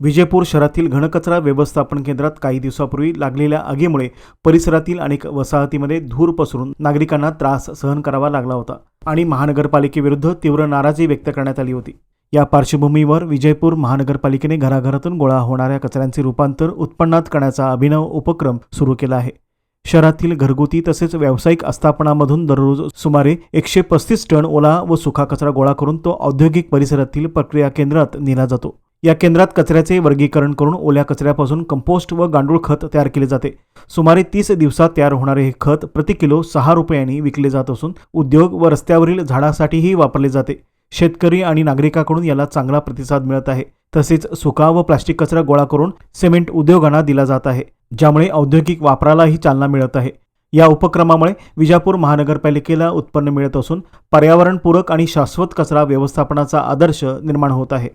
विजयपूर शहरातील घनकचरा व्यवस्थापन केंद्रात काही दिवसापूर्वी लागलेल्या आगीमुळे परिसरातील अनेक वसाहतीमध्ये धूर पसरून नागरिकांना त्रास सहन करावा लागला होता आणि महानगरपालिकेविरुद्ध तीव्र नाराजी व्यक्त करण्यात आली होती। या पार्श्वभूमीवर विजयपूर महानगरपालिकेने घराघरातून गोळा होणाऱ्या कचऱ्यांचे रूपांतर उत्पन्नात करण्याचा अभिनव उपक्रम सुरू केला आहे। शहरातील घरगुती तसेच व्यावसायिक आस्थापनांमधून दररोज सुमारे 135 टन ओला व सुका कचरा गोळा करून तो औद्योगिक परिसरातील प्रक्रिया केंद्रात नेला जातो। या केंद्रात कचऱ्याचे वर्गीकरण करून ओल्या कचऱ्यापासून कंपोस्ट व गांडूळ खत तयार केले जाते। सुमारे 30 दिवसात तयार होणारे हे खत प्रति किलो 6 रुपयांनी विकले जात असून उद्योग व रस्त्यावरील झाडासाठीही वापरले जाते। शेतकरी आणि नागरिकांकडून याला चांगला प्रतिसाद मिळत आहे। तसेच सुका व प्लास्टिक कचरा गोळा करून सिमेंट उद्योगांना दिला जात आहे, ज्यामुळे औद्योगिक वापरालाही चालना मिळत आहे। या उपक्रमामुळे विजापूर महानगरपालिकेला उत्पन्न मिळत असून पर्यावरणपूरक आणि शाश्वत कचरा व्यवस्थापनाचा आदर्श निर्माण होत आहे।